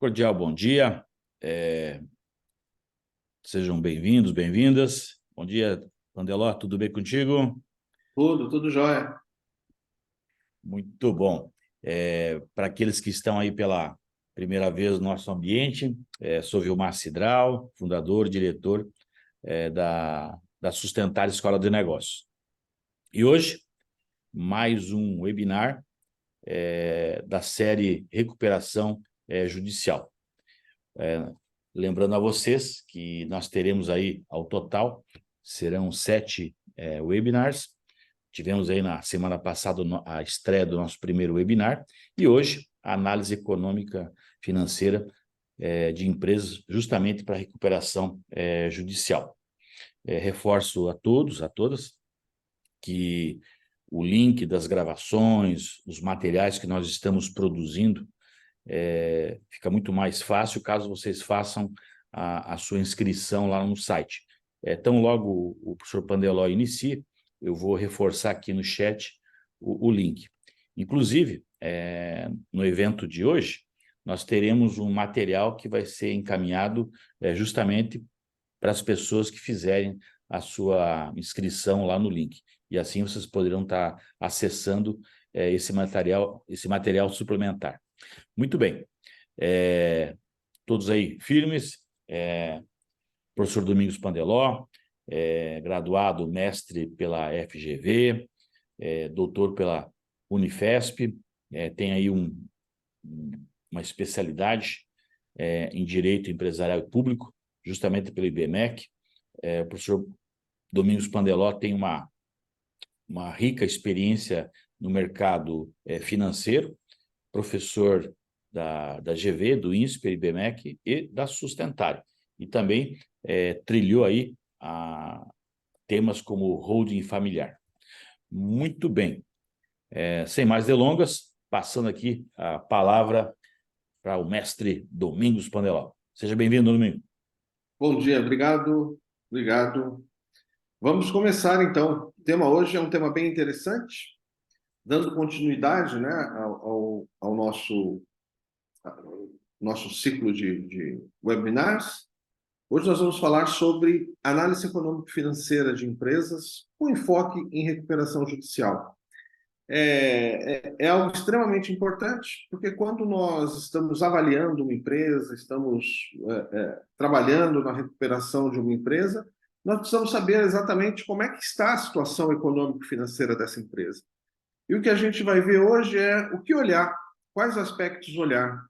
Cordial bom dia, sejam bem-vindos, bem-vindas. Bom dia, Pandeló, tudo bem contigo? Tudo jóia. Muito bom. Para aqueles que estão aí pela primeira vez no nosso ambiente, sou Vilmar Cidral, fundador e diretor da Sustentar Escola de Negócios. E hoje, mais um webinar da série Recuperação Judicial. Lembrando a vocês que nós teremos aí, ao total, serão 7 webinars. Tivemos aí na semana passada a estreia do nosso primeiro webinar e hoje a análise econômica financeira de empresas justamente para recuperação judicial. Reforço a todos, a todas, que o link das gravações, os materiais que nós estamos produzindo, fica muito mais fácil caso vocês façam a sua inscrição lá no site. Então, logo o professor Pandeló inicie, eu vou reforçar aqui no chat o link. Inclusive, no evento de hoje, nós teremos um material que vai ser encaminhado justamente para as pessoas que fizerem a sua inscrição lá no link. E assim vocês poderão estar acessando esse material suplementar. Muito bem. Todos aí firmes. Professor Domingos Pandeló, graduado, mestre pela FGV, doutor pela Unifesp, tem aí uma especialidade em Direito Empresarial e Público, justamente pelo IBMEC. O professor Domingos Pandeló tem uma rica experiência no mercado financeiro, professor da GV, do INSPER, IBMEC e da Sustentar. E também trilhou aí temas como holding familiar. Muito bem. Sem mais delongas, passando aqui a palavra para o mestre Domingos Pandeló. Seja bem-vindo, Domingos. Bom dia, obrigado. Vamos começar, então. O tema hoje é um tema bem interessante, dando continuidade, né, ao nosso ciclo de webinars. Hoje nós vamos falar sobre análise econômico-financeira de empresas com enfoque em recuperação judicial. É algo extremamente importante, porque quando nós estamos avaliando uma empresa, estamos trabalhando na recuperação de uma empresa, nós precisamos saber exatamente como é que está a situação econômico-financeira dessa empresa. E o que a gente vai ver hoje é o que olhar, quais aspectos olhar.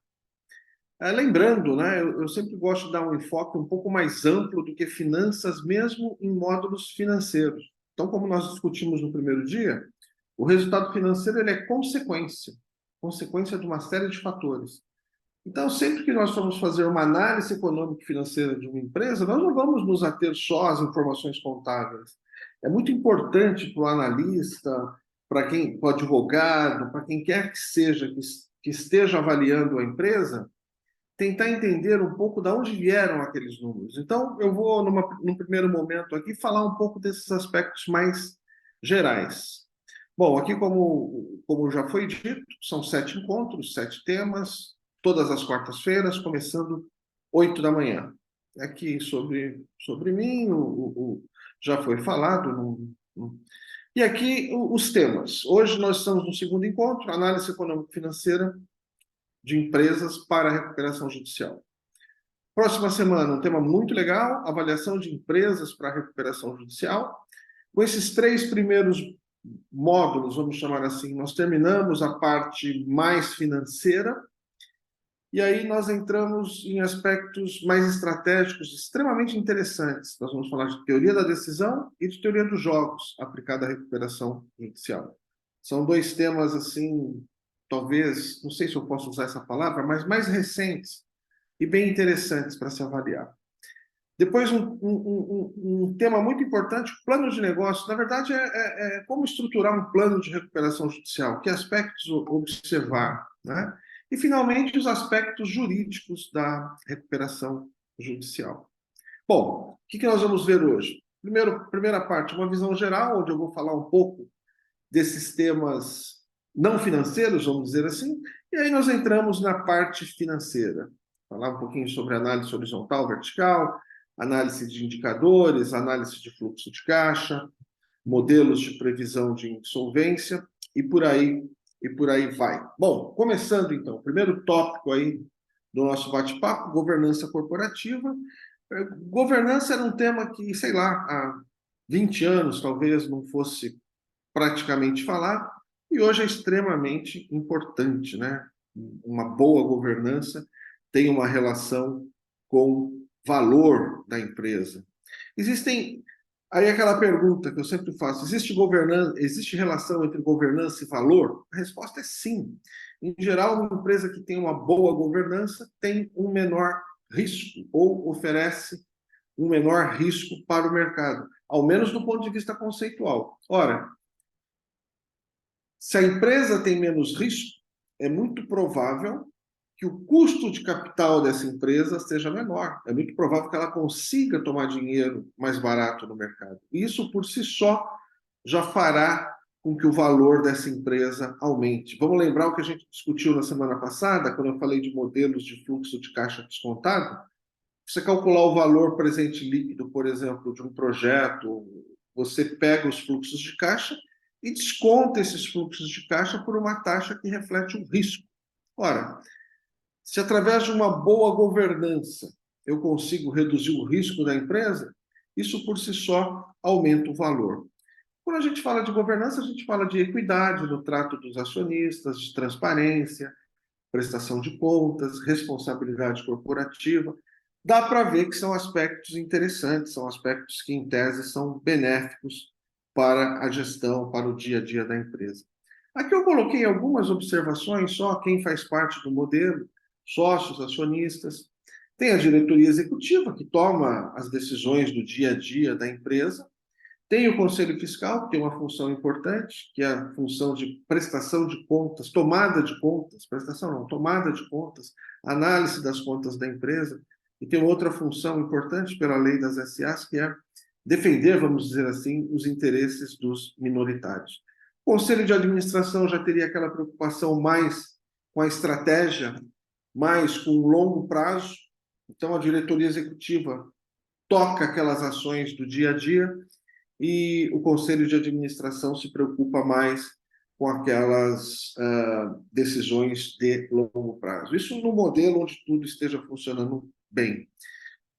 Lembrando, né, eu sempre gosto de dar um enfoque um pouco mais amplo do que finanças, mesmo em módulos financeiros. Então, como nós discutimos no primeiro dia, o resultado financeiro ele é consequência de uma série de fatores. Então, sempre que nós formos fazer uma análise econômica e financeira de uma empresa, nós não vamos nos ater só às informações contábeis. É muito importante para o analista, para o advogado, para quem quer que seja que esteja avaliando a empresa, tentar entender um pouco de onde vieram aqueles números. Então, eu vou, num primeiro momento aqui, falar um pouco desses aspectos mais gerais. Bom, aqui, como já foi dito, são 7 encontros, 7 temas, todas as quartas-feiras, começando 8 da manhã. Aqui sobre mim, já foi falado. E aqui os temas. Hoje nós estamos no segundo encontro, análise econômico-financeira de empresas para a recuperação judicial. Próxima semana, um tema muito legal, avaliação de empresas para a recuperação judicial. Com esses 3 primeiros módulos, vamos chamar assim, nós terminamos a parte mais financeira, e aí nós entramos em aspectos mais estratégicos extremamente interessantes. Nós vamos falar de teoria da decisão e de teoria dos jogos aplicada à recuperação judicial. São 2 temas, assim, talvez, não sei se eu posso usar essa palavra, mas mais recentes e bem interessantes para se avaliar. Depois, um tema muito importante, plano de negócio. Na verdade, é como estruturar um plano de recuperação judicial, que aspectos observar, né? E, finalmente, os aspectos jurídicos da recuperação judicial. Bom, o que nós vamos ver hoje? Primeira parte, uma visão geral, onde eu vou falar um pouco desses temas não financeiros, vamos dizer assim, e aí nós entramos na parte financeira. falar um pouquinho sobre análise horizontal, vertical, análise de indicadores, análise de fluxo de caixa, modelos de previsão de insolvência e por aí vai. Bom, começando então, o primeiro tópico aí do nosso bate-papo, governança corporativa. Governança era um tema que, sei lá, há 20 anos talvez não fosse praticamente falado, e hoje é extremamente importante, né? Uma boa governança tem uma relação com o valor da empresa. Existem aí aquela pergunta que eu sempre faço: existe relação entre governança e valor? A resposta é sim. Em geral, uma empresa que tem uma boa governança tem um menor risco ou oferece um menor risco para o mercado, ao menos do ponto de vista conceitual. Ora, se a empresa tem menos risco, é muito provável que o custo de capital dessa empresa seja menor. É muito provável que ela consiga tomar dinheiro mais barato no mercado. Isso, por si só, já fará com que o valor dessa empresa aumente. Vamos lembrar o que a gente discutiu na semana passada, quando eu falei de modelos de fluxo de caixa descontado? Você calcular o valor presente líquido, por exemplo, de um projeto, você pega os fluxos de caixa e desconta esses fluxos de caixa por uma taxa que reflete o risco. Ora, se através de uma boa governança eu consigo reduzir o risco da empresa, isso por si só aumenta o valor. Quando a gente fala de governança, a gente fala de equidade no trato dos acionistas, de transparência, prestação de contas, responsabilidade corporativa. Dá para ver que são aspectos interessantes, são aspectos que, em tese, são benéficos para a gestão, para o dia a dia da empresa. Aqui eu coloquei algumas observações, só quem faz parte do modelo, sócios, acionistas. Tem a diretoria executiva, que toma as decisões do dia a dia da empresa. Tem o Conselho Fiscal, que tem uma função importante, que é a função de prestação de contas, tomada de contas, prestação não, tomada de contas, análise das contas da empresa, e tem outra função importante pela lei das SAs, que é defender, vamos dizer assim, os interesses dos minoritários. O Conselho de Administração já teria aquela preocupação mais com a estratégia, mais com o longo prazo, então a diretoria executiva toca aquelas ações do dia a dia, e o conselho de administração se preocupa mais com aquelas decisões de longo prazo. Isso no modelo onde tudo esteja funcionando bem.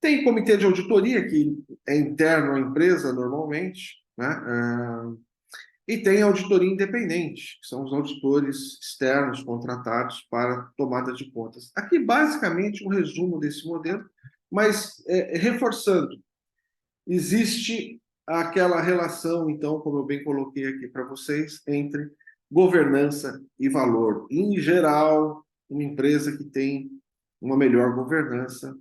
Tem comitê de auditoria, que é interno à empresa, normalmente, né? E tem auditoria independente, que são os auditores externos contratados para tomada de contas. Aqui, basicamente, um resumo desse modelo, mas reforçando, existe aquela relação, então, como eu bem coloquei aqui para vocês, entre governança e valor. Em geral, uma empresa que tem uma melhor governança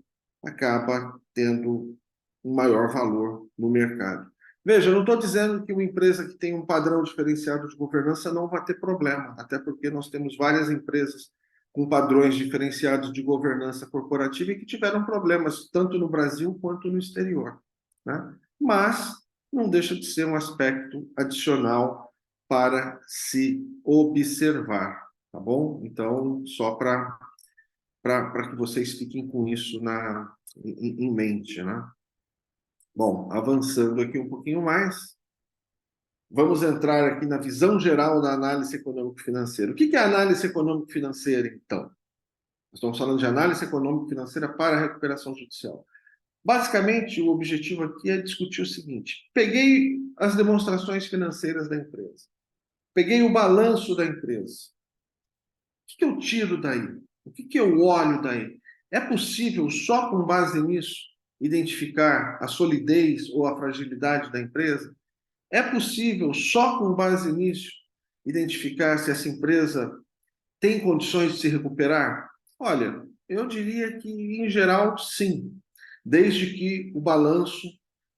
acaba tendo um maior valor no mercado. Veja, eu não estou dizendo que uma empresa que tem um padrão diferenciado de governança não vai ter problema, até porque nós temos várias empresas com padrões diferenciados de governança corporativa e que tiveram problemas tanto no Brasil quanto no exterior, né? Mas não deixa de ser um aspecto adicional para se observar, tá bom? Então, só para que vocês fiquem com isso em mente, né? Bom, avançando aqui um pouquinho mais, vamos entrar aqui na visão geral da análise econômico-financeira. O que é análise econômico-financeira, então? Nós estamos falando de análise econômico-financeira para a recuperação judicial. Basicamente, o objetivo aqui é discutir o seguinte: peguei as demonstrações financeiras da empresa, peguei o balanço da empresa. O que eu tiro daí? O que eu olho daí? É possível, só com base nisso, identificar a solidez ou a fragilidade da empresa? É possível, só com base nisso, identificar se essa empresa tem condições de se recuperar? Olha, eu diria que, em geral, sim, desde que o balanço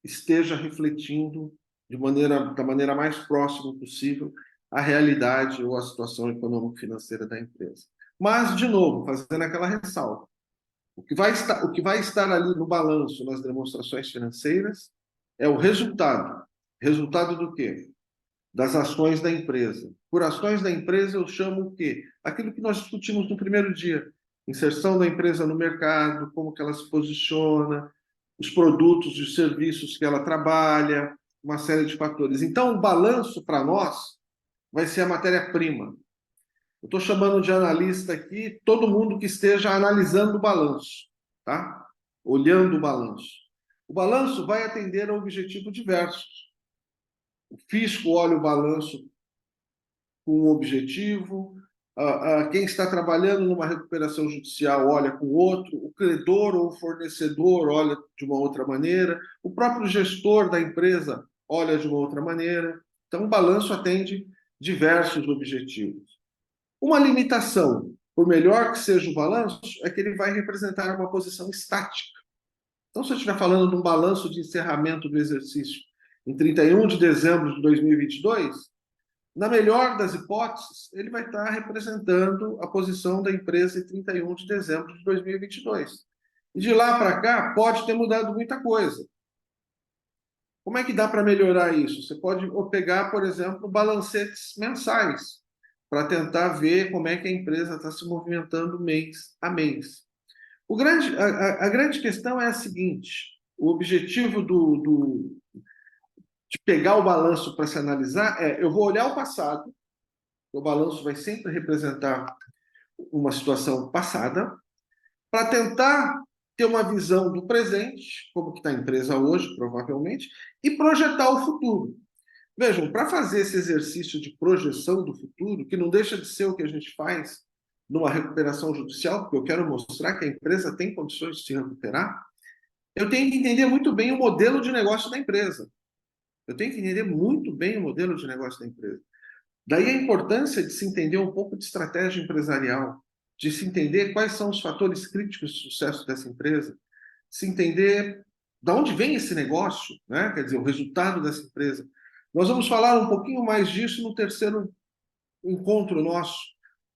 esteja refletindo da maneira mais próxima possível a realidade ou a situação econômico-financeira da empresa. Mas, de novo, fazendo aquela ressalva, o que vai estar ali no balanço, nas demonstrações financeiras, é o resultado. Resultado do quê? Das ações da empresa. Por ações da empresa, eu chamo o quê? Aquilo que nós discutimos no primeiro dia. inserção da empresa no mercado, como que ela se posiciona, os produtos e os serviços que ela trabalha, uma série de fatores. Então, o balanço, para nós, vai ser a matéria-prima. Eu estou chamando de analista aqui todo mundo que esteja analisando o balanço, tá? Olhando o balanço. O balanço vai atender a objetivos diversos. O fisco olha o balanço com um objetivo, quem está trabalhando numa recuperação judicial olha com outro, o credor ou o fornecedor olha de uma outra maneira, o próprio gestor da empresa olha de uma outra maneira. Então, o balanço atende diversos objetivos. Uma limitação, por melhor que seja o balanço, é que ele vai representar uma posição estática. Então, se eu estiver falando de um balanço de encerramento do exercício em 31 de dezembro de 2022, na melhor das hipóteses, ele vai estar representando a posição da empresa em 31 de dezembro de 2022. E de lá para cá, pode ter mudado muita coisa. Como é que dá para melhorar isso? Você pode pegar, por exemplo, balancetes mensais, para tentar ver como é que a empresa está se movimentando mês a mês. A grande questão é a seguinte: o objetivo de pegar o balanço para se analisar eu vou olhar o passado, o balanço vai sempre representar uma situação passada, para tentar ter uma visão do presente, como que está a empresa hoje, provavelmente, e projetar o futuro. Vejam, para fazer esse exercício de projeção do futuro, que não deixa de ser o que a gente faz numa recuperação judicial, porque eu quero mostrar que a empresa tem condições de se recuperar, eu tenho que entender muito bem o modelo de negócio da empresa. Eu tenho que entender muito bem o modelo de negócio da empresa. Daí a importância de se entender um pouco de estratégia empresarial, de se entender quais são os fatores críticos de sucesso dessa empresa, se entender de onde vem esse negócio, né? Quer dizer, o resultado dessa empresa. Nós vamos falar um pouquinho mais disso no terceiro encontro nosso,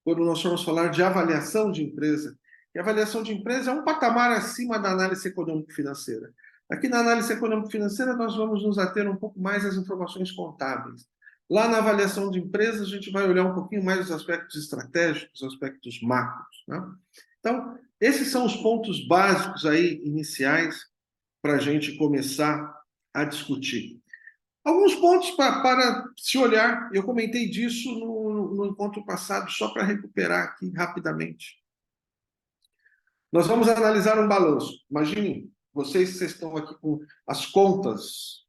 quando nós vamos falar de avaliação de empresa. E a avaliação de empresa é um patamar acima da análise econômico-financeira. Aqui na análise econômico-financeira nós vamos nos ater um pouco mais às informações contábeis. Lá na avaliação de empresas a gente vai olhar um pouquinho mais os aspectos estratégicos, os aspectos macros, né? Então, esses são os pontos básicos aí, iniciais, para a gente começar a discutir. Alguns pontos para se olhar, eu comentei disso no encontro passado, só para recuperar aqui rapidamente. Nós vamos analisar um balanço. Imaginem, vocês estão aqui com as contas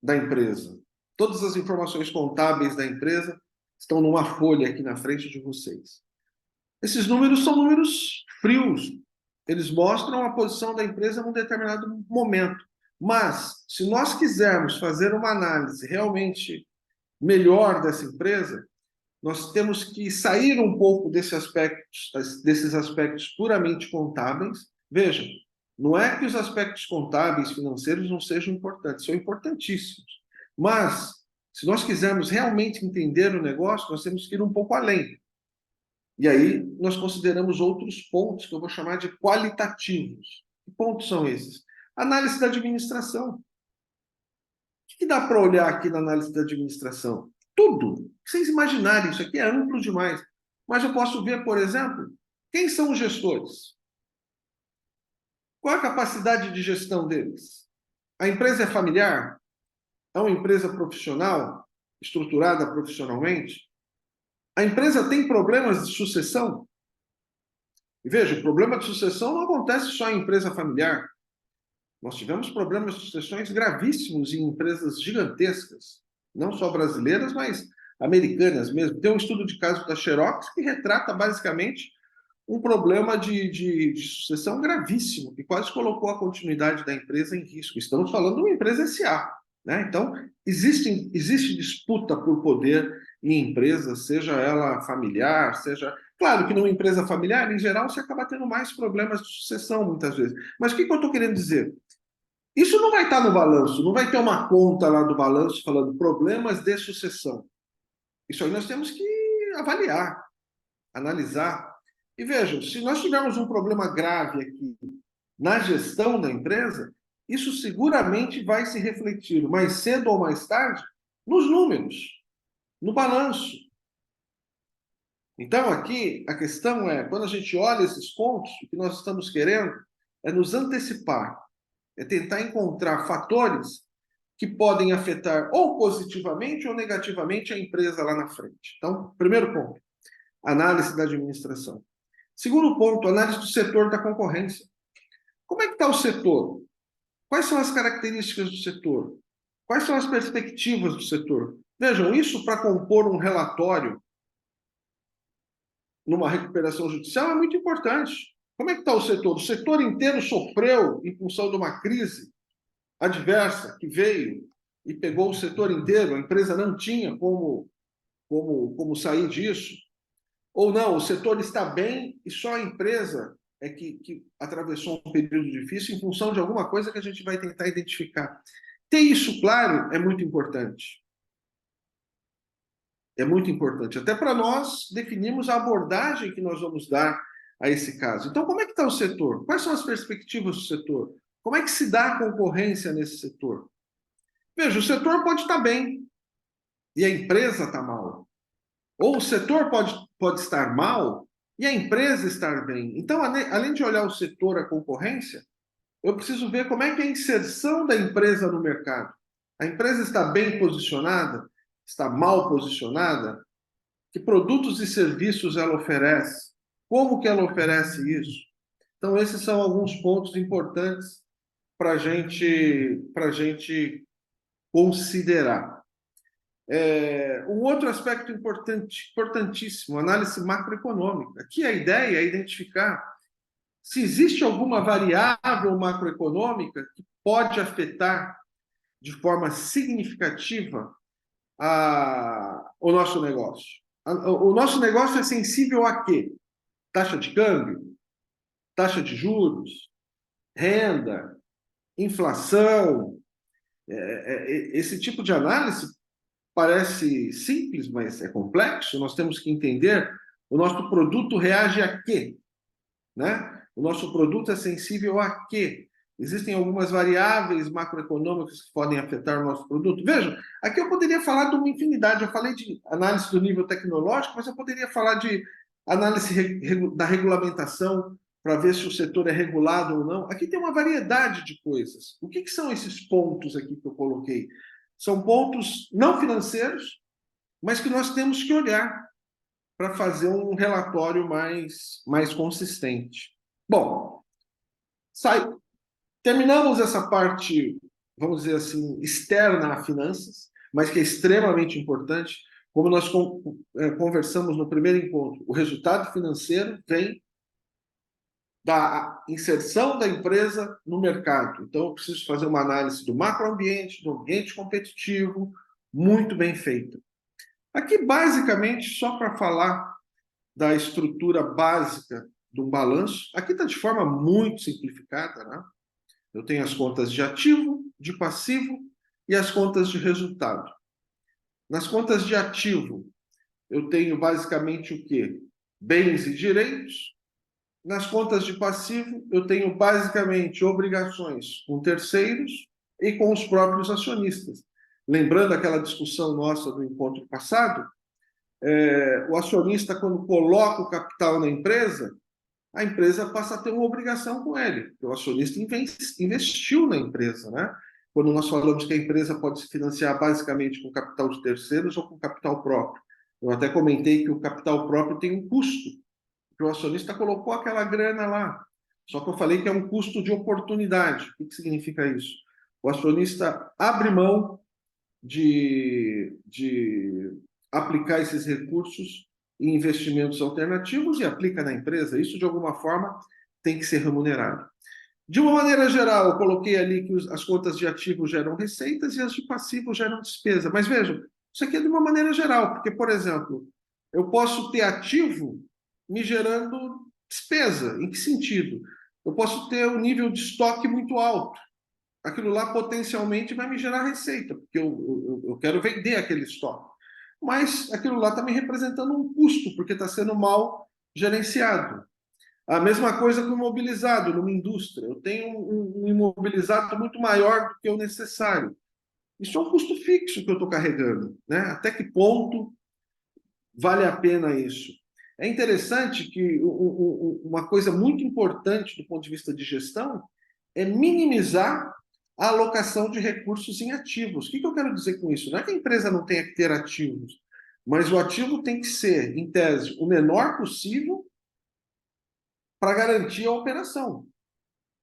da empresa. Todas as informações contábeis da empresa estão numa folha aqui na frente de vocês. Esses números são números frios. Eles mostram a posição da empresa num determinado momento. Mas, se nós quisermos fazer uma análise realmente melhor dessa empresa, nós temos que sair um pouco desses aspectos puramente contábeis. Vejam, não é que os aspectos contábeis financeiros não sejam importantes, são importantíssimos. Mas, se nós quisermos realmente entender o negócio, nós temos que ir um pouco além. E aí, nós consideramos outros pontos que eu vou chamar de qualitativos. Que pontos são esses? Análise da administração. O que dá para olhar aqui na análise da administração? Tudo. Vocês imaginarem, isso aqui é amplo demais. Mas eu posso ver, por exemplo, quem são os gestores? Qual a capacidade de gestão deles? A empresa é familiar? É uma empresa profissional? Estruturada profissionalmente? A empresa tem problemas de sucessão? E veja, o problema de sucessão não acontece só em empresa familiar. Nós tivemos problemas de sucessões gravíssimos em empresas gigantescas, não só brasileiras, mas americanas mesmo. Tem um estudo de caso da Xerox que retrata basicamente um problema de sucessão gravíssimo, que quase colocou a continuidade da empresa em risco. Estamos falando de uma empresa SA, né? Então, existe disputa por poder em empresas, seja ela familiar, seja... Claro que numa empresa familiar, em geral, você acaba tendo mais problemas de sucessão, muitas vezes. Mas o que eu estou querendo dizer? Isso não vai estar no balanço, não vai ter uma conta lá do balanço falando problemas de sucessão. Isso aí nós temos que avaliar, analisar. E vejam, se nós tivermos um problema grave aqui na gestão da empresa, isso seguramente vai se refletir mais cedo ou mais tarde nos números, no balanço. Então, aqui, a questão é, quando a gente olha esses pontos, o que nós estamos querendo é nos antecipar, é tentar encontrar fatores que podem afetar ou positivamente ou negativamente a empresa lá na frente. Então, primeiro ponto, análise da administração. Segundo ponto, análise do setor da concorrência. Como é que está o setor? Quais são as características do setor? Quais são as perspectivas do setor? Vejam, isso para compor um relatório numa recuperação judicial é muito importante. Como é que está o setor? O setor inteiro sofreu em função de uma crise adversa que veio e pegou o setor inteiro, a empresa não tinha como sair disso. Ou não, o setor está bem e só a empresa é que atravessou um período difícil em função de alguma coisa que a gente vai tentar identificar. Ter isso claro é muito importante. É muito importante, até para nós definirmos a abordagem que nós vamos dar a esse caso. Então, como é que está o setor? Quais são as perspectivas do setor? Como é que se dá a concorrência nesse setor? Veja, o setor pode estar bem e a empresa está mal. Ou o setor pode estar mal e a empresa estar bem. Então, além de olhar o setor, a concorrência, eu preciso ver como é que é a inserção da empresa no mercado. A empresa está bem posicionada? Está mal posicionada? Que produtos e serviços ela oferece? Como que ela oferece isso? Então, esses são alguns pontos importantes para a gente considerar. Um outro aspecto importantíssimo, análise macroeconômica. Aqui a ideia é identificar se existe alguma variável macroeconômica que pode afetar de forma significativa o nosso negócio. O nosso negócio é sensível a quê? Taxa de câmbio, taxa de juros, renda, inflação. Esse tipo de análise parece simples, mas é complexo. Nós temos que entender o nosso produto reage a quê, né? O nosso produto é sensível a quê? Existem algumas variáveis macroeconômicas que podem afetar o nosso produto. Veja, aqui eu poderia falar de uma infinidade. Eu falei de análise do nível tecnológico, mas eu poderia falar de análise da regulamentação para ver se o setor é regulado ou não. Aqui tem uma variedade de coisas. O que são esses pontos aqui que eu coloquei? São pontos não financeiros, mas que nós temos que olhar para fazer um relatório mais consistente. Bom, terminamos essa parte, vamos dizer assim, externa a finanças, mas que é extremamente importante. Como nós conversamos no primeiro encontro, o resultado financeiro vem da inserção da empresa no mercado. Então, eu preciso fazer uma análise do macroambiente, do ambiente competitivo, muito bem feita. Aqui, basicamente, só para falar da estrutura básica do balanço, aqui está de forma muito simplificada, né? Eu tenho as contas de ativo, de passivo e as contas de resultado. Nas contas de ativo, eu tenho basicamente o quê? Bens e direitos. Nas contas de passivo, eu tenho basicamente obrigações com terceiros e com os próprios acionistas. Lembrando aquela discussão nossa do encontro passado, o acionista, quando coloca o capital na empresa, a empresa passa a ter uma obrigação com ele, porque o acionista investiu na empresa, né? Quando nós falamos que a empresa pode se financiar basicamente com capital de terceiros ou com capital próprio. Eu até comentei que o capital próprio tem um custo, que o acionista colocou aquela grana lá. Só que eu falei que é um custo de oportunidade. O que significa isso? O acionista abre mão de aplicar esses recursos em investimentos alternativos e aplica na empresa. Isso, de alguma forma, tem que ser remunerado. De uma maneira geral, eu coloquei ali que as contas de ativo geram receitas e as de passivo geram despesa. Mas vejam, isso aqui é de uma maneira geral, porque, por exemplo, eu posso ter ativo me gerando despesa. Em que sentido? Eu posso ter um nível de estoque muito alto. Aquilo lá potencialmente vai me gerar receita, porque eu quero vender aquele estoque. Mas aquilo lá está me representando um custo, porque está sendo mal gerenciado. A mesma coisa com o imobilizado numa indústria. Eu tenho um imobilizado muito maior do que o necessário. Isso é um custo fixo que eu estou carregando, né? Até que ponto vale a pena isso? É interessante que uma coisa muito importante do ponto de vista de gestão é minimizar a alocação de recursos em ativos. O que eu quero dizer com isso? Não é que a empresa não tenha que ter ativos, mas o ativo tem que ser, em tese, o menor possível para garantir a operação.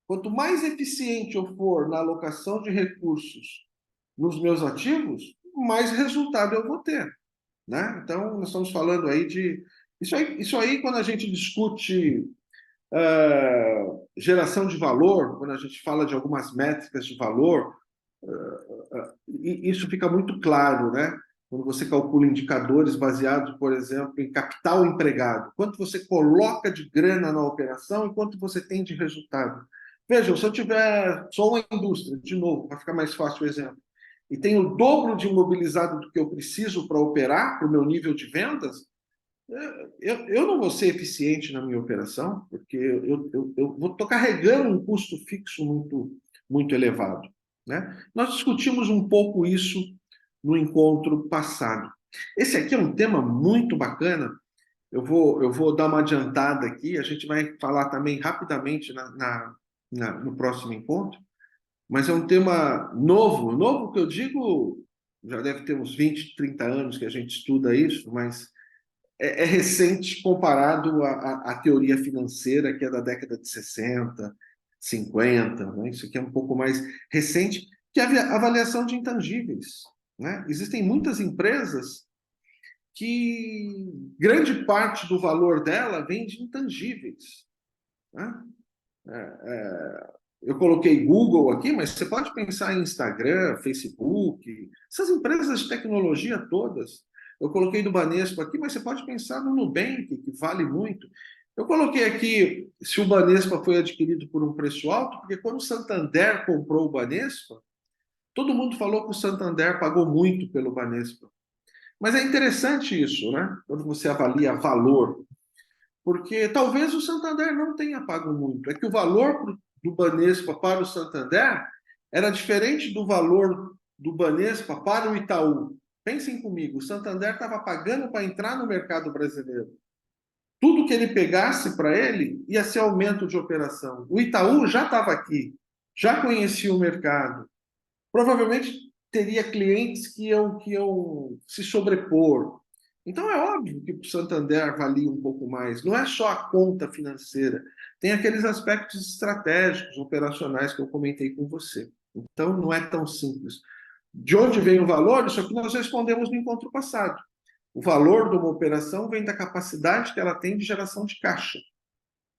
Quanto mais eficiente eu for na alocação de recursos nos meus ativos, mais resultado eu vou ter, né? Então, nós estamos falando aí de... Isso aí quando a gente discute geração de valor, quando a gente fala de algumas métricas de valor, isso fica muito claro, né? Quando você calcula indicadores baseados, por exemplo, em capital empregado, quanto você coloca de grana na operação e quanto você tem de resultado. Vejam, se eu tiver só uma indústria, de novo, para ficar mais fácil o exemplo, e tenho o dobro de imobilizado do que eu preciso para operar, para o meu nível de vendas, eu não vou ser eficiente na minha operação, porque eu vou estar carregando um custo fixo muito elevado, né? Nós discutimos um pouco isso no encontro passado. Esse aqui é um tema muito bacana. Eu vou dar uma adiantada aqui, a gente vai falar também rapidamente no próximo encontro, mas é um tema novo, novo que eu digo, já deve ter uns 20, 30 anos que a gente estuda isso, mas é recente comparado à teoria financeira, que é da década de 60, 50, né? Isso aqui é um pouco mais recente, que é a avaliação de intangíveis, né? Existem muitas empresas que grande parte do valor dela vem de intangíveis, né? Eu coloquei Google aqui, mas você pode pensar em Instagram, Facebook, essas empresas de tecnologia todas. Eu coloquei do Banespa aqui, mas você pode pensar no Nubank, que vale muito. Eu coloquei aqui se o Banespa foi adquirido por um preço alto, porque quando o Santander comprou o Banespa, todo mundo falou que o Santander pagou muito pelo Banespa. Mas é interessante isso, né? Quando você avalia valor, porque talvez o Santander não tenha pago muito. É que o valor do Banespa para o Santander era diferente do valor do Banespa para o Itaú. Pensem comigo, o Santander estava pagando para entrar no mercado brasileiro. Tudo que ele pegasse para ele ia ser aumento de operação. O Itaú já estava aqui, já conhecia o mercado. Provavelmente teria clientes que iam se sobrepor. Então é óbvio que o Santander valia um pouco mais. Não é só a conta financeira, tem aqueles aspectos estratégicos, operacionais que eu comentei com você. Então não é tão simples. De onde vem o valor? Isso aqui nós respondemos no encontro passado. O valor de uma operação vem da capacidade que ela tem de geração de caixa.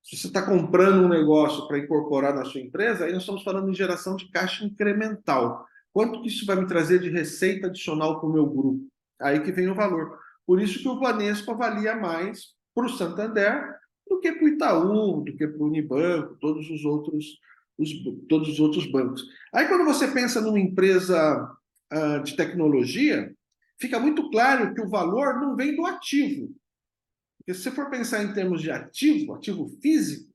Se você está comprando um negócio para incorporar na sua empresa, aí nós estamos falando em geração de caixa incremental. Quanto que isso vai me trazer de receita adicional para o meu grupo? Aí que vem o valor. Por isso que o Banespa valia mais para o Santander do que para o Itaú, do que para o Unibanco, todos os outros bancos. Aí quando você pensa numa empresa de tecnologia, fica muito claro que o valor não vem do ativo. Porque se você for pensar em termos de ativo, ativo físico,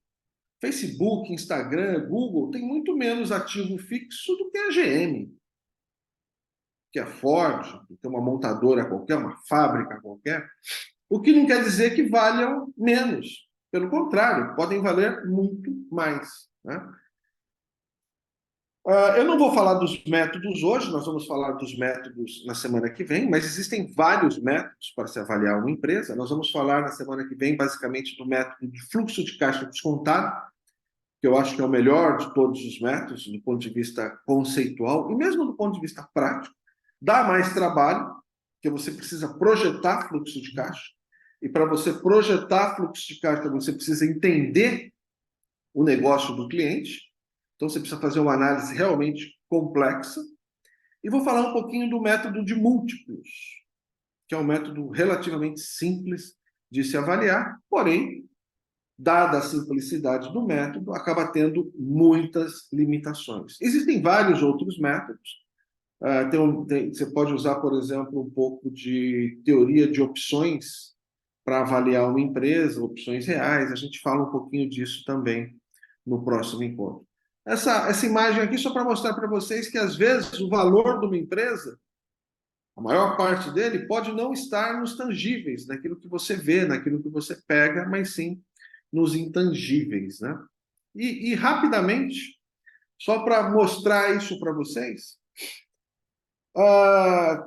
Facebook, Instagram, Google, tem muito menos ativo fixo do que a GM, que a Ford, que é uma montadora qualquer, uma fábrica qualquer. O que não quer dizer que valham menos. Pelo contrário, podem valer muito mais, né? Eu não vou falar dos métodos hoje, nós vamos falar dos métodos na semana que vem, mas existem vários métodos para se avaliar uma empresa. Nós vamos falar na semana que vem, basicamente, do método de fluxo de caixa descontado, que eu acho que é o melhor de todos os métodos, do ponto de vista conceitual, e mesmo do ponto de vista prático. Dá mais trabalho, porque você precisa projetar fluxo de caixa, e para você projetar fluxo de caixa, você precisa entender o negócio do cliente. Então, você precisa fazer uma análise realmente complexa. E vou falar um pouquinho do método de múltiplos, que é um método relativamente simples de se avaliar, porém, dada a simplicidade do método, acaba tendo muitas limitações. Existem vários outros métodos. Você pode usar, por exemplo, um pouco de teoria de opções para avaliar uma empresa, opções reais. A gente fala um pouquinho disso também no próximo encontro. Essa imagem aqui só para mostrar para vocês que, às vezes, o valor de uma empresa A maior parte dele pode não estar nos tangíveis, naquilo que você vê, naquilo que você pega, mas sim nos intangíveis, né? E rapidamente, só para mostrar isso para vocês, há,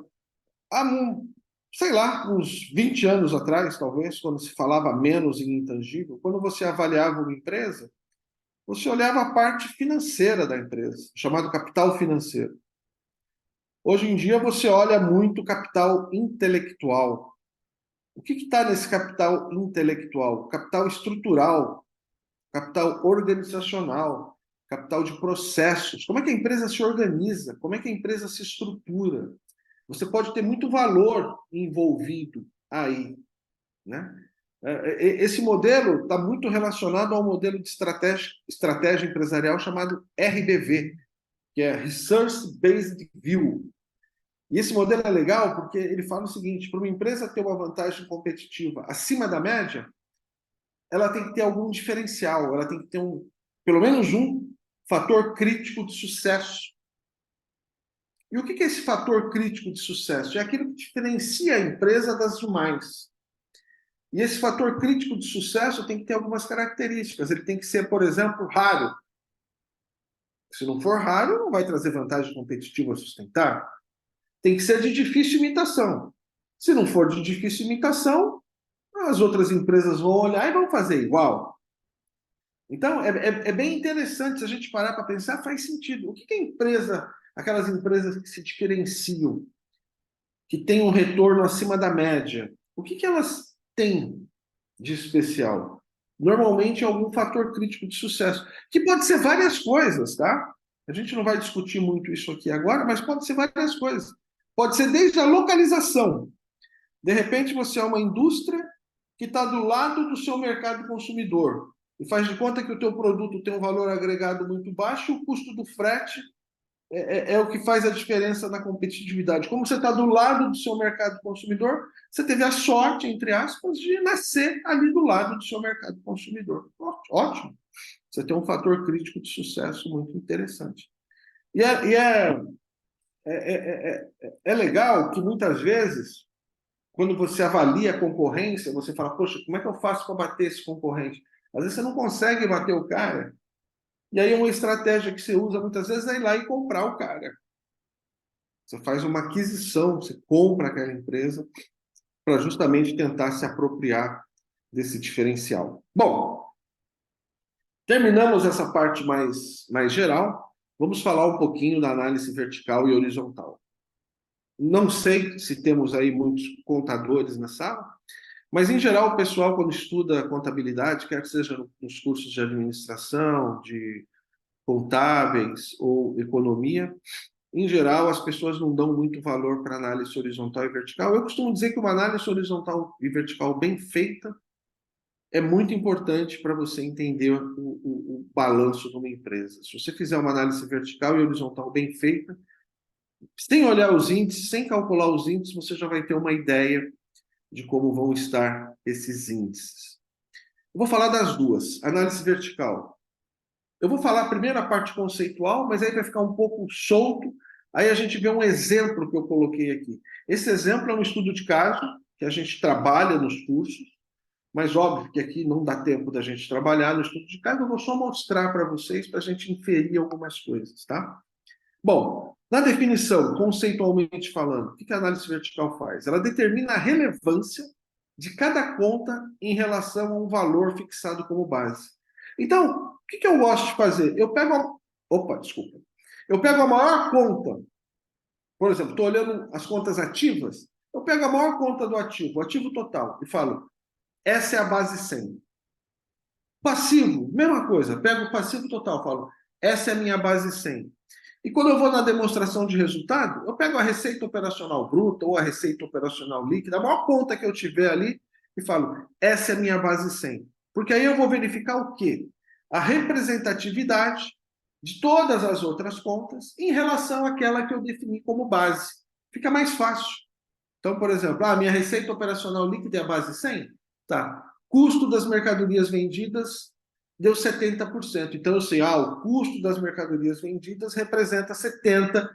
sei lá, uns 20 anos atrás, talvez, quando se falava menos em intangível, quando você avaliava uma empresa, você olhava a parte financeira da empresa, chamado capital financeiro. Hoje em dia você olha muito capital intelectual. O que está nesse capital intelectual? Capital estrutural, capital organizacional, capital de processos. Como é que a empresa se organiza? Como é que a empresa se estrutura? Você pode ter muito valor envolvido aí, né? Esse modelo está muito relacionado ao modelo de estratégia empresarial chamado RBV, que é Research Based View. E esse modelo é legal porque ele fala o seguinte: para uma empresa ter uma vantagem competitiva acima da média, ela tem que ter algum diferencial, ela tem que ter pelo menos um fator crítico de sucesso. E o que é esse fator crítico de sucesso? É aquilo que diferencia a empresa das demais. E esse fator crítico de sucesso tem que ter algumas características. Ele tem que ser, por exemplo, raro. Se não for raro, não vai trazer vantagem competitiva sustentável. Tem que ser de difícil imitação. Se não for de difícil imitação, as outras empresas vão olhar e vão fazer igual. Então, é bem interessante se a gente parar para pensar, faz sentido. O que a empresa, aquelas empresas que se diferenciam, que têm um retorno acima da média, o que elas têm de especial? Normalmente é algum fator crítico de sucesso, que pode ser várias coisas, tá? A gente não vai discutir muito isso aqui agora, mas pode ser várias coisas. Pode ser desde a localização. De repente, você é uma indústria que está do lado do seu mercado consumidor e faz de conta que o teu produto tem um valor agregado muito baixo e o custo do frete é o que faz a diferença na competitividade. Como você está do lado do seu mercado consumidor, você teve a sorte, entre aspas, de nascer ali do lado do seu mercado consumidor. Ótimo. Você tem um fator crítico de sucesso muito interessante. É legal que muitas vezes, quando você avalia a concorrência, você fala, poxa, como é que eu faço para bater esse concorrente? Às vezes você não consegue bater o cara, e aí uma estratégia que você usa muitas vezes é ir lá e comprar o cara. Você faz uma aquisição, você compra aquela empresa para justamente tentar se apropriar desse diferencial. Bom, terminamos essa parte mais geral. Vamos falar um pouquinho da análise vertical e horizontal. Não sei se temos aí muitos contadores na sala, mas, em geral, o pessoal, quando estuda contabilidade, quer que seja nos cursos de administração, de contábeis ou economia, em geral, as pessoas não dão muito valor para análise horizontal e vertical. Eu costumo dizer que uma análise horizontal e vertical bem feita é muito importante para você entender o balanço de uma empresa. Se você fizer uma análise vertical e horizontal bem feita, sem olhar os índices, sem calcular os índices, você já vai ter uma ideia de como vão estar esses índices. Eu vou falar das duas. Análise vertical. Eu vou falar primeiro a parte conceitual, mas aí vai ficar um pouco solto. Aí a gente vê um exemplo que eu coloquei aqui. Esse exemplo é um estudo de caso que a gente trabalha nos cursos, mas óbvio que aqui não dá tempo da gente trabalhar no estudo de caso. Eu vou só mostrar para vocês para a gente inferir algumas coisas, tá? Bom, na definição, conceitualmente falando, o que a análise vertical faz? Ela determina a relevância de cada conta em relação a um valor fixado como base. Então, o que eu gosto de fazer? Eu pego Eu pego a maior conta. Por exemplo, estou olhando as contas ativas. Eu pego a maior conta do ativo, o ativo total, e falo, essa é a base 100. Passivo, mesma coisa. Pego o passivo total, falo, essa é a minha base 100. E quando eu vou na demonstração de resultado, eu pego a receita operacional bruta ou a receita operacional líquida, a maior conta que eu tiver ali, e falo, essa é a minha base 100. Porque aí eu vou verificar o quê? A representatividade de todas as outras contas em relação àquela que eu defini como base. Fica mais fácil. Então, por exemplo, a minha receita operacional líquida é a base 100? Tá. Custo das mercadorias vendidas deu 70%. Então, eu sei, o custo das mercadorias vendidas representa 70%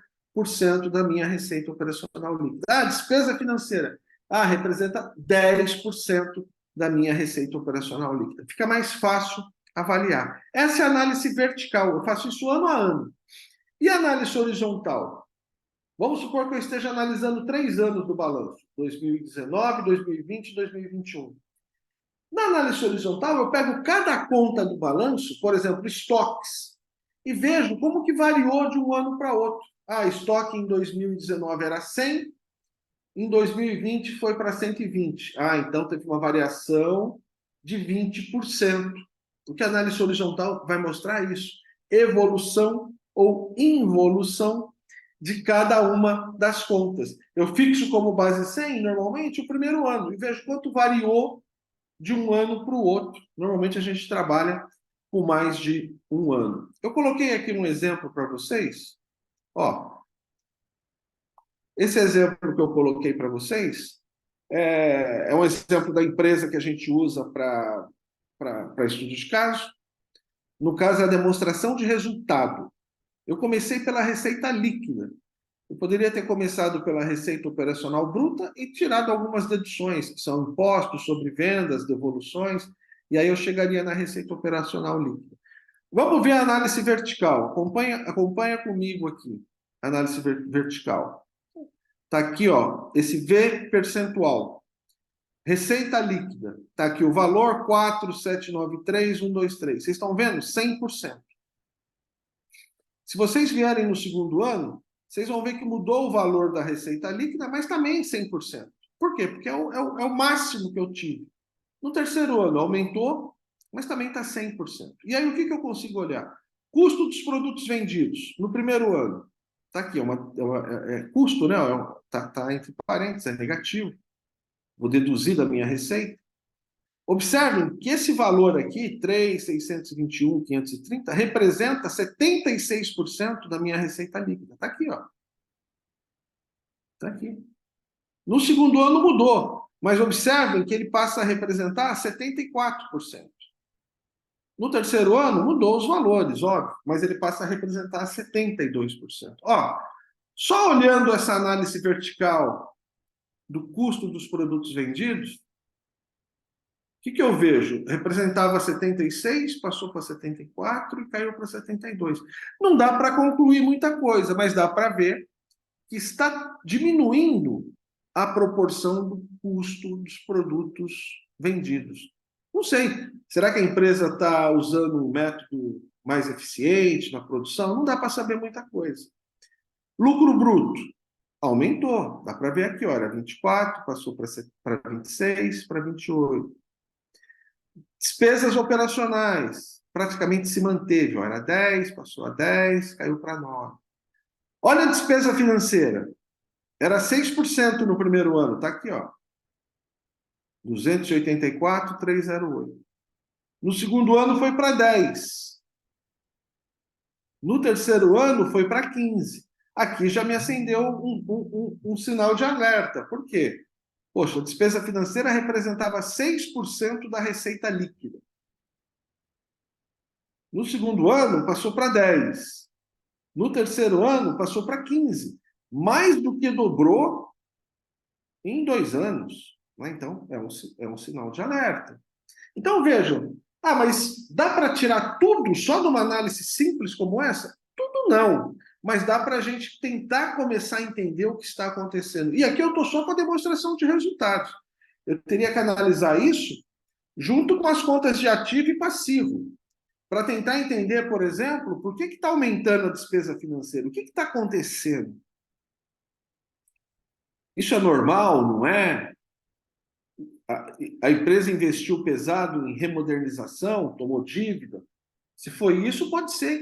da minha receita operacional líquida. Ah, despesa financeira. Ah, representa 10% da minha receita operacional líquida. Fica mais fácil avaliar. Essa é a análise vertical. Eu faço isso ano a ano. E a análise horizontal? Vamos supor que eu esteja analisando 3 anos do balanço. 2019, 2020 e 2021. Na análise horizontal, eu pego cada conta do balanço, por exemplo, estoques, e vejo como que variou de um ano para outro. Ah, estoque em 2019 era 100, em 2020 foi para 120. Ah, então teve uma variação de 20%. O que a análise horizontal vai mostrar isso. Evolução ou involução de cada uma das contas. Eu fixo como base 100, normalmente, o primeiro ano, e vejo quanto variou de um ano para o outro. Normalmente a gente trabalha com mais de um ano. Eu coloquei aqui um exemplo para vocês. Ó, esse exemplo que eu coloquei para vocês é um exemplo da empresa que a gente usa para estudo de caso. No caso, a demonstração de resultado. Eu comecei pela receita líquida. Eu poderia ter começado pela receita operacional bruta e tirado algumas deduções, que são impostos sobre vendas, devoluções, e aí eu chegaria na receita operacional líquida. Vamos ver a análise vertical. Acompanha comigo aqui. Análise vertical. Está aqui, ó, esse V percentual. Receita líquida. Está aqui o valor 4.793.123. Vocês estão vendo? 100%. Se vocês vierem no segundo ano, vocês vão ver que mudou o valor da receita líquida, mas também 100%. Por quê? Porque é o máximo que eu tive. No terceiro ano aumentou, mas também está 100%. E aí o que eu consigo olhar? Custo dos produtos vendidos no primeiro ano. Está aqui, custo, né? Tá entre parênteses, é negativo. Vou deduzir da minha receita. Observem que esse valor aqui, 3.621.530, representa 76% da minha receita líquida. Está aqui, ó. Está aqui. No segundo ano mudou, mas observem que ele passa a representar 74%. No terceiro ano mudou os valores, óbvio, mas ele passa a representar 72%. Ó, só olhando essa análise vertical do custo dos produtos vendidos, o que eu vejo? Representava 76, passou para 74 e caiu para 72. Não dá para concluir muita coisa, mas dá para ver que está diminuindo a proporção do custo dos produtos vendidos. Não sei, será que a empresa está usando um método mais eficiente na produção? Não dá para saber muita coisa. Lucro bruto aumentou, dá para ver aqui, olha, 24, passou para 26, para 28. Despesas operacionais, praticamente se manteve, ó, era 10, passou a 10, caiu para 9. Olha a despesa financeira, era 6% no primeiro ano, está aqui, ó, 284.308. No segundo ano foi para 10. No terceiro ano foi para 15. Aqui já me acendeu um sinal de alerta. Por quê? Poxa, a despesa financeira representava 6% da receita líquida. No segundo ano, passou para 10. No terceiro ano, passou para 15. Mais do que dobrou em 2 anos. Né? Então, é um sinal de alerta. Então, vejam. Ah, mas dá para tirar tudo só numa análise simples como essa? Tudo não. Mas dá para a gente tentar começar a entender o que está acontecendo. E aqui eu estou só com a demonstração de resultados. Eu teria que analisar isso junto com as contas de ativo e passivo, para tentar entender, por exemplo, por que está aumentando a despesa financeira? O que está acontecendo? Isso é normal, não é? A empresa investiu pesado em remodernização, tomou dívida. Se foi isso, pode ser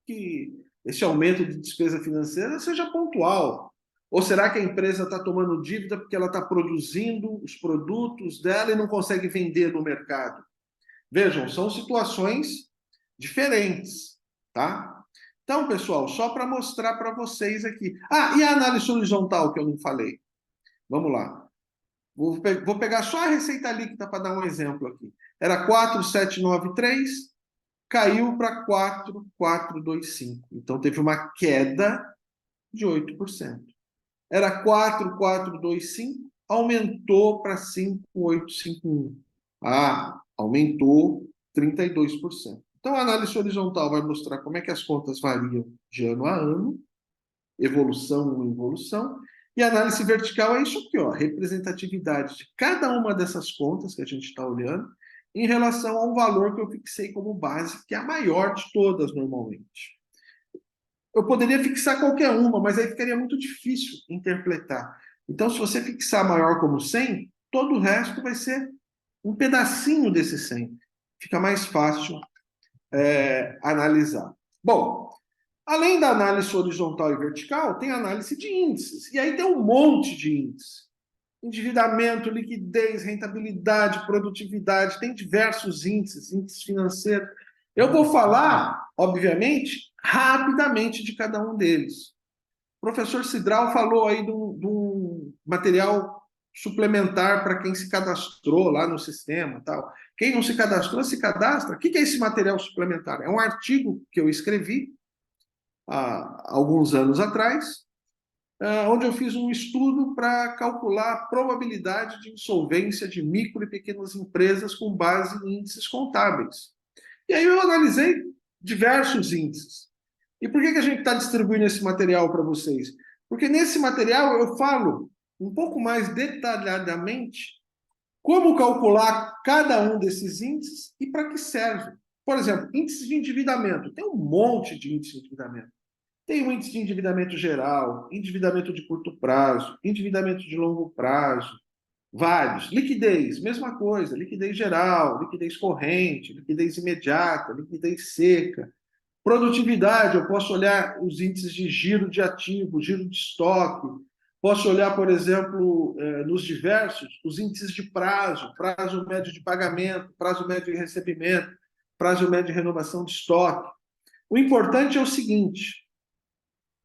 que esse aumento de despesa financeira seja pontual. Ou será que a empresa está tomando dívida porque ela está produzindo os produtos dela e não consegue vender no mercado? Vejam, são situações diferentes, tá? Então, pessoal, só para mostrar para vocês aqui. Ah, e a análise horizontal que eu não falei? Vamos lá. Vou pegar só a receita líquida para dar um exemplo aqui. Era 4.793, caiu para 4.425. Então, teve uma queda de 8%. Era 4,425, aumentou para 5,851. Ah, aumentou 32%. Então, a análise horizontal vai mostrar como é que as contas variam de ano a ano, evolução em evolução, e a análise vertical é isso aqui, ó, representatividade de cada uma dessas contas que a gente está olhando em relação a um valor que eu fixei como base, que é a maior de todas normalmente. Eu poderia fixar qualquer uma, mas aí ficaria muito difícil interpretar. Então, se você fixar maior como 100, todo o resto vai ser um pedacinho desse 100. Fica mais fácil analisar. Bom, além da análise horizontal e vertical, tem a análise de índices. E aí tem um monte de índices. Endividamento, liquidez, rentabilidade, produtividade, tem diversos índices, índices financeiros. Eu vou falar, obviamente, rapidamente de cada um deles. O professor Cidral falou aí de um material suplementar para quem se cadastrou lá no sistema. Tal. Quem não se cadastrou, se cadastra. O que é esse material suplementar? É um artigo que eu escrevi há alguns anos atrás, onde eu fiz um estudo para calcular a probabilidade de insolvência de micro e pequenas empresas com base em índices contábeis. E aí eu analisei diversos índices. E por que a gente está distribuindo esse material para vocês? Porque nesse material eu falo um pouco mais detalhadamente como calcular cada um desses índices e para que serve. Por exemplo, índice de endividamento. Tem um monte de índice de endividamento. Tem o índice de endividamento geral, endividamento de curto prazo, endividamento de longo prazo, vários. Liquidez, mesma coisa, liquidez geral, liquidez corrente, liquidez imediata, liquidez seca. Produtividade, eu posso olhar os índices de giro de ativo, giro de estoque, posso olhar, por exemplo, nos diversos, os índices de prazo, prazo médio de pagamento, prazo médio de recebimento, prazo médio de renovação de estoque. O importante é o seguinte,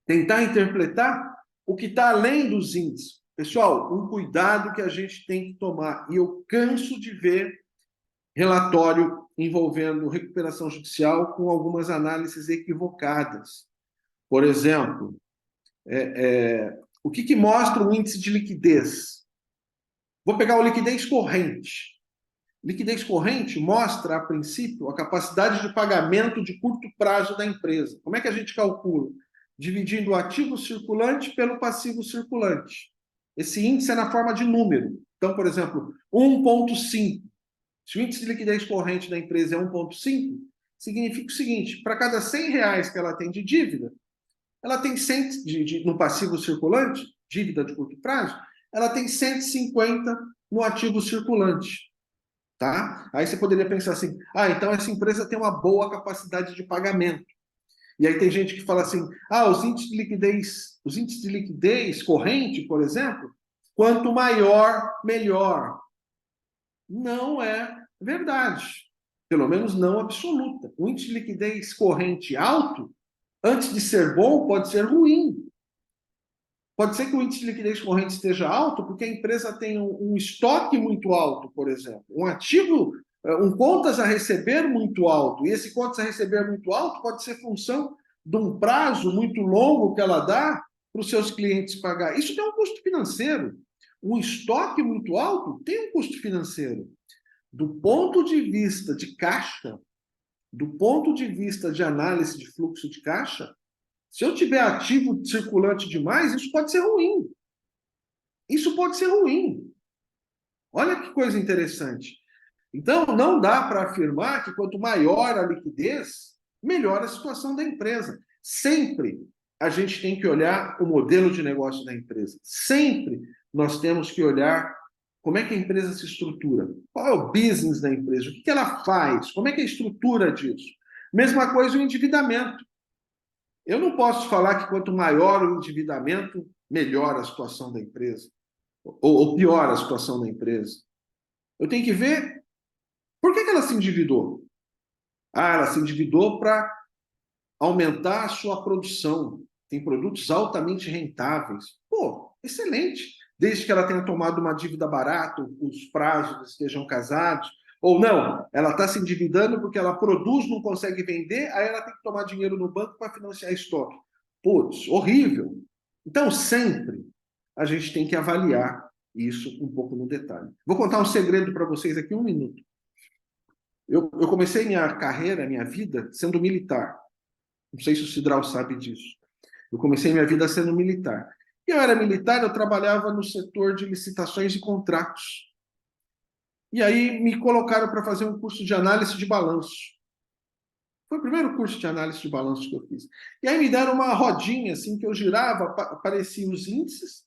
tentar interpretar o que está além dos índices. Pessoal, um cuidado que a gente tem que tomar, e eu canso de ver relatório envolvendo recuperação judicial com algumas análises equivocadas. Por exemplo, o que mostra o índice de liquidez? Vou pegar o liquidez corrente. Liquidez corrente mostra, a princípio, a capacidade de pagamento de curto prazo da empresa. Como é que a gente calcula? Dividindo o ativo circulante pelo passivo circulante. Esse índice é na forma de número. Então, por exemplo, 1,5. Se o índice de liquidez corrente da empresa é 1,5, significa o seguinte, para cada R$100 que ela tem de dívida, ela tem 100 no passivo circulante, dívida de curto prazo, ela tem 150 no ativo circulante. Tá? Aí você poderia pensar assim, então essa empresa tem uma boa capacidade de pagamento. E aí tem gente que fala assim, os índices de liquidez corrente, por exemplo, quanto maior, melhor. Não é verdade. Pelo menos não absoluta. O índice de liquidez corrente alto, antes de ser bom, pode ser ruim. Pode ser que o índice de liquidez corrente esteja alto porque a empresa tem um estoque muito alto, por exemplo. Um ativo, um contas a receber muito alto. E esse contas a receber muito alto pode ser função de um prazo muito longo que ela dá para os seus clientes pagar. Isso tem um custo financeiro. Um estoque muito alto tem um custo financeiro. Do ponto de vista de caixa, do ponto de vista de análise de fluxo de caixa, se eu tiver ativo circulante demais, isso pode ser ruim. Isso pode ser ruim. Olha que coisa interessante. Então, não dá para afirmar que quanto maior a liquidez, melhor a situação da empresa. Sempre a gente tem que olhar o modelo de negócio da empresa. Sempre nós temos que olhar como é que a empresa se estrutura. Qual é o business da empresa? O que ela faz? Como é que é a estrutura disso? Mesma coisa o endividamento. Eu não posso falar que quanto maior o endividamento, melhor a situação da empresa. Ou pior a situação da empresa. Eu tenho que ver por que ela se endividou. Ela se endividou para aumentar a sua produção. Tem produtos altamente rentáveis. Pô, excelente. Desde que ela tenha tomado uma dívida barata, os prazos estejam casados. Ou não, ela está se endividando porque ela produz, não consegue vender, aí ela tem que tomar dinheiro no banco para financiar estoque. Putz, horrível. Então, sempre a gente tem que avaliar isso um pouco no detalhe. Vou contar um segredo para vocês aqui, 1 minuto. Eu comecei minha carreira, minha vida, sendo militar. Não sei se o Cidral sabe disso. Eu comecei minha vida sendo militar. E eu era militar, eu trabalhava no setor de licitações e contratos. E aí me colocaram para fazer um curso de análise de balanço. Foi o primeiro curso de análise de balanço que eu fiz. E aí me deram uma rodinha assim que eu girava, apareciam os índices,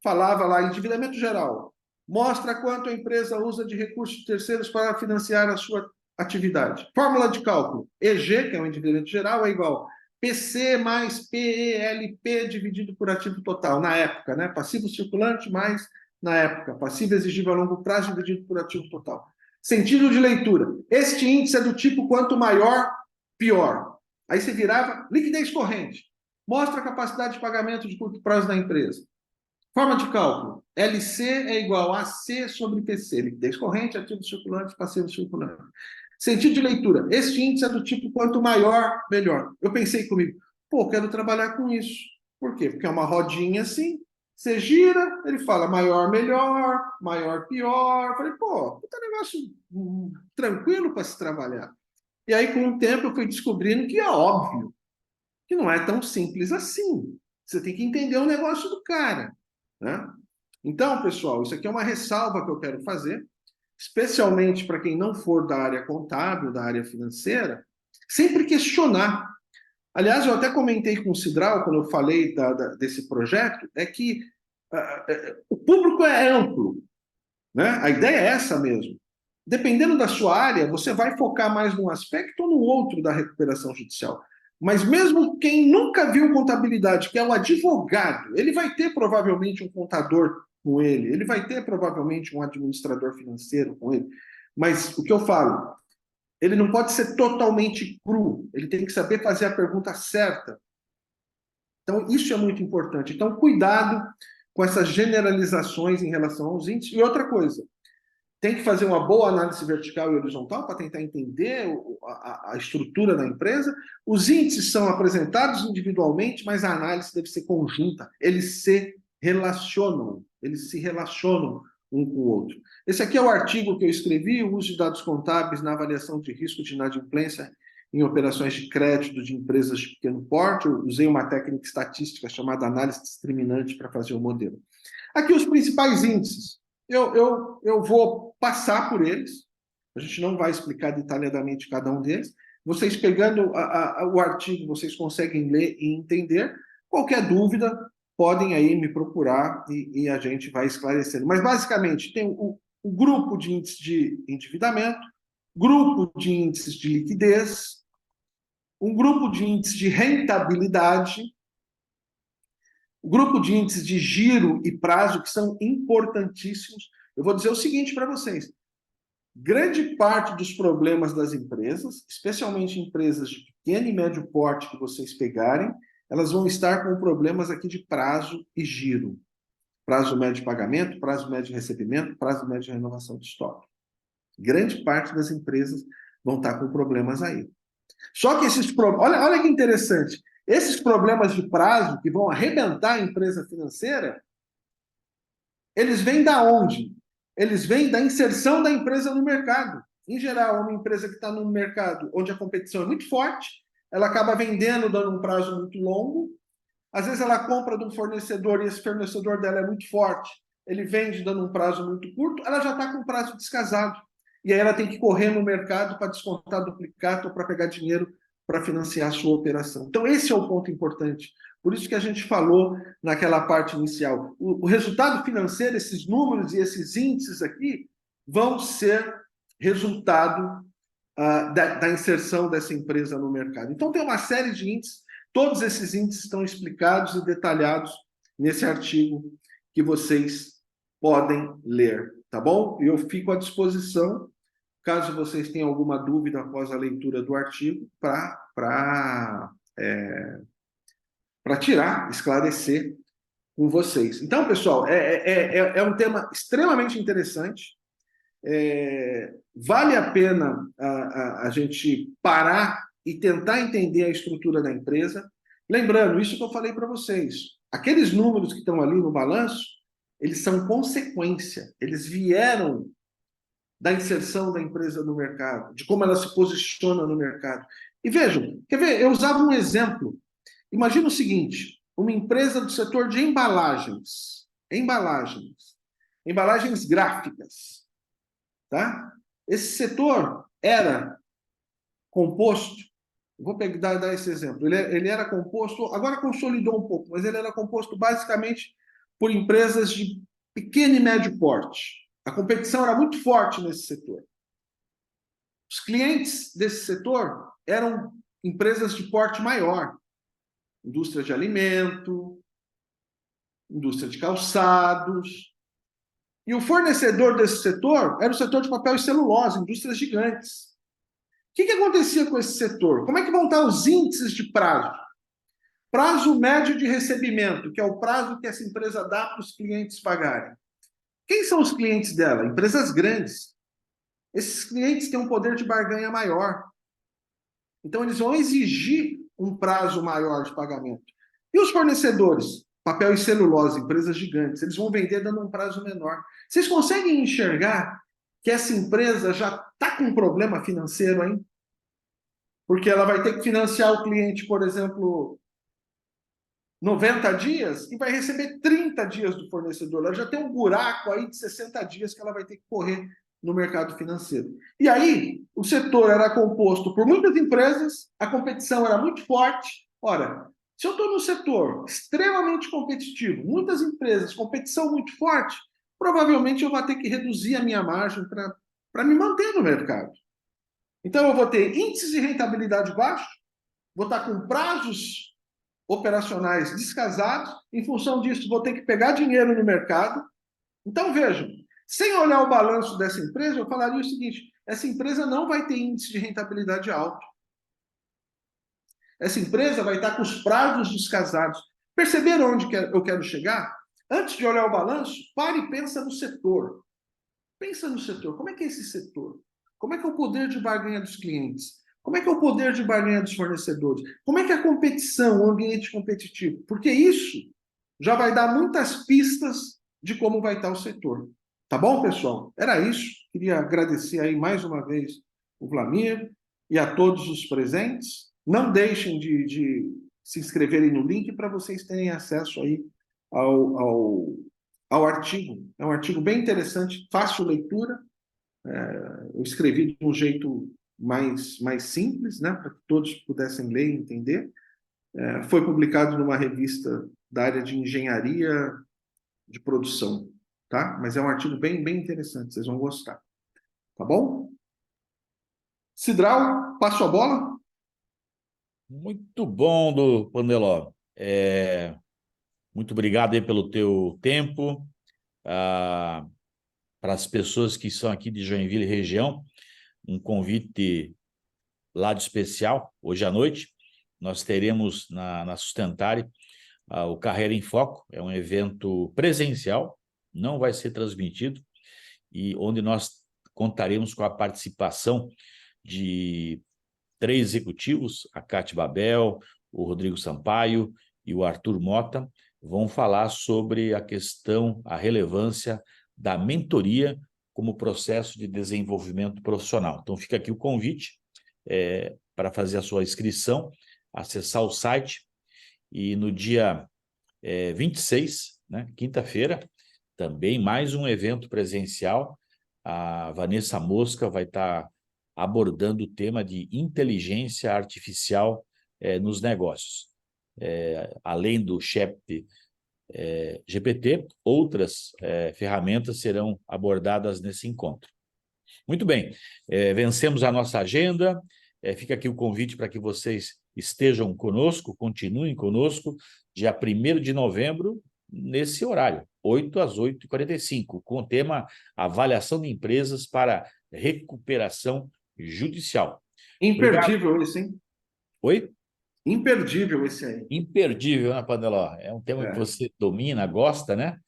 falava lá endividamento geral. Mostra quanto a empresa usa de recursos terceiros para financiar a sua atividade. Fórmula de cálculo: EG, que é o endividamento geral, é igual PC mais PELP dividido por ativo total, na época, né? Passivo circulante mais, na época, passivo exigível a longo prazo dividido por ativo total. Sentido de leitura: este índice é do tipo quanto maior, pior. Aí você virava liquidez corrente. Mostra a capacidade de pagamento de curto prazo da empresa. Forma de cálculo: LC é igual a C sobre PC. Liquidez corrente, ativo circulante, passivo circulante. Sentido de leitura: este índice é do tipo quanto maior, melhor. Eu pensei comigo, pô, quero trabalhar com isso. Por quê? Porque é uma rodinha assim, você gira, ele fala maior, melhor, maior, pior. Eu falei, pô, puta negócio tranquilo para se trabalhar. E aí, com o tempo, eu fui descobrindo que é óbvio, que não é tão simples assim. Você tem que entender o negócio do cara, né? Então, pessoal, isso aqui é uma ressalva que eu quero fazer, especialmente para quem não for da área contábil, da área financeira, sempre questionar. Aliás, eu até comentei com o Cidral, quando eu falei desse projeto, é que o público é amplo, né? A ideia é essa mesmo. Dependendo da sua área, você vai focar mais num aspecto ou no outro da recuperação judicial. Mas mesmo quem nunca viu contabilidade, que é um advogado, ele vai ter provavelmente um contador com ele vai ter provavelmente um administrador financeiro com ele. Mas o que eu falo, ele não pode ser totalmente cru, ele tem que saber fazer a pergunta certa. Então, isso é muito importante. Então, cuidado com essas generalizações em relação aos índices. E outra coisa, tem que fazer uma boa análise vertical e horizontal para tentar entender a estrutura da empresa. Os índices são apresentados individualmente, mas a análise deve ser conjunta. Eles se relacionam um com o outro. Esse aqui é o artigo que eu escrevi, o uso de dados contábeis na avaliação de risco de inadimplência em operações de crédito de empresas de pequeno porte. Eu usei uma técnica estatística chamada análise discriminante para fazer o modelo. Aqui os principais índices. Eu vou passar por eles, a gente não vai explicar detalhadamente cada um deles. Vocês pegando o artigo, vocês conseguem ler e entender. Qualquer dúvida, podem aí me procurar e a gente vai esclarecendo. Mas, basicamente, tem o grupo de índices de endividamento, grupo de índices de liquidez, um grupo de índices de rentabilidade, o grupo de índices de giro e prazo, que são importantíssimos. Eu vou dizer o seguinte para vocês: grande parte dos problemas das empresas, especialmente empresas de pequeno e médio porte que vocês pegarem, elas vão estar com problemas aqui de prazo e giro. Prazo médio de pagamento, prazo médio de recebimento, prazo médio de renovação de estoque. Grande parte das empresas vão estar com problemas aí. Só que esses problemas, olha que interessante, esses problemas de prazo que vão arrebentar a empresa financeira, eles vêm da onde? Eles vêm da inserção da empresa no mercado. Em geral, uma empresa que está num mercado onde a competição é muito forte, ela acaba vendendo dando um prazo muito longo. Às vezes ela compra de um fornecedor e esse fornecedor dela é muito forte, ele vende dando um prazo muito curto, ela já está com um prazo descasado. E aí ela tem que correr no mercado para descontar duplicado ou para pegar dinheiro para financiar a sua operação. Então, esse é o ponto importante. Por isso que a gente falou naquela parte inicial. O resultado financeiro, esses números e esses índices aqui, vão ser resultado da inserção dessa empresa no mercado. Então, tem uma série de índices, todos esses índices estão explicados e detalhados nesse artigo que vocês podem ler, tá bom? Eu fico à disposição, caso vocês tenham alguma dúvida após a leitura do artigo, para tirar, esclarecer com vocês. Então, pessoal, é um tema extremamente interessante. Vale a pena a gente parar e tentar entender a estrutura da empresa. Lembrando, isso que eu falei para vocês, aqueles números que estão ali no balanço, eles são consequência, eles vieram da inserção da empresa no mercado, de como ela se posiciona no mercado. E vejam, quer ver? Eu usava um exemplo. Imagina o seguinte: uma empresa do setor de embalagens gráficas, tá? Esse setor era composto, vou dar esse exemplo, ele era composto, agora consolidou um pouco, mas ele era composto basicamente por empresas de pequeno e médio porte. A competição era muito forte nesse setor. Os clientes desse setor eram empresas de porte maior, indústria de alimento, indústria de calçados. E o fornecedor desse setor era o setor de papel e celulose, indústrias gigantes. O que acontecia com esse setor? Como é que vão estar os índices de prazo? Prazo médio de recebimento, que é o prazo que essa empresa dá para os clientes pagarem. Quem são os clientes dela? Empresas grandes. Esses clientes têm um poder de barganha maior. Então, eles vão exigir um prazo maior de pagamento. E os fornecedores? Papel e celulose, empresas gigantes. Eles vão vender dando um prazo menor. Vocês conseguem enxergar que essa empresa já está com um problema financeiro, hein? Porque ela vai ter que financiar o cliente, por exemplo, 90 dias e vai receber 30 dias do fornecedor. Ela já tem um buraco aí de 60 dias que ela vai ter que correr no mercado financeiro. E aí, o setor era composto por muitas empresas, a competição era muito forte. Ora, se eu estou num setor extremamente competitivo, muitas empresas, competição muito forte, provavelmente eu vou ter que reduzir a minha margem para me manter no mercado. Então, eu vou ter índices de rentabilidade baixos, vou estar com prazos operacionais descasados, em função disso, vou ter que pegar dinheiro no mercado. Então, vejam, sem olhar o balanço dessa empresa, eu falaria o seguinte: essa empresa não vai ter índice de rentabilidade alto. Essa empresa vai estar com os prazos descasados. Perceberam onde eu quero chegar? Antes de olhar o balanço, pare e pensa no setor. Pensa no setor. Como é que é esse setor? Como é que é o poder de barganha dos clientes? Como é que é o poder de barganha dos fornecedores? Como é que é a competição, o ambiente competitivo? Porque isso já vai dar muitas pistas de como vai estar o setor. Tá bom, pessoal? Era isso. Queria agradecer aí mais uma vez o Vlamir e a todos os presentes. Não deixem de se inscreverem no link para vocês terem acesso aí ao artigo. É um artigo bem interessante, fácil leitura. Eu escrevi de um jeito mais simples, né, para que todos pudessem ler e entender. Foi publicado numa revista da área de engenharia de produção, tá? Mas é um artigo bem interessante, vocês vão gostar. Tá bom? Cidral, passo a bola. Muito bom, do Pandeló. Muito obrigado aí pelo teu tempo. Para as pessoas que são aqui de Joinville região, um convite lá de especial, hoje à noite. Nós teremos na Sustentare o Carreira em Foco, é um evento presencial, não vai ser transmitido, e onde nós contaremos com a participação de 3 executivos, a Cátia Babel, o Rodrigo Sampaio e o Arthur Mota, vão falar sobre a questão, a relevância da mentoria como processo de desenvolvimento profissional. Então, fica aqui o convite para fazer a sua inscrição, acessar o site, e no dia 26, né, quinta-feira, também mais um evento presencial. A Vanessa Mosca vai estar abordando o tema de inteligência artificial nos negócios. Além do Chat GPT, outras ferramentas serão abordadas nesse encontro. Muito bem, vencemos a nossa agenda. Fica aqui o convite para que vocês estejam conosco, continuem conosco, dia 1º de novembro, nesse horário, 8 às 8h45, com o tema Avaliação de Empresas para Recuperação Judicial. Imperdível Obrigado. esse, hein? Oi? Imperdível esse aí. Imperdível, né, Pandeló? É um tema que você domina, gosta, né?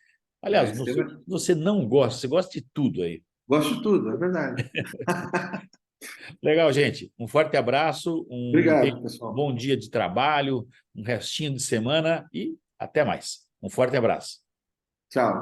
Aliás, Esse você não gosta, você gosta de tudo aí. gosto de tudo, é verdade. Legal, gente. Um forte abraço, Obrigado, pessoal. bom dia de trabalho, um restinho de semana e até mais. Um forte abraço. Tchau.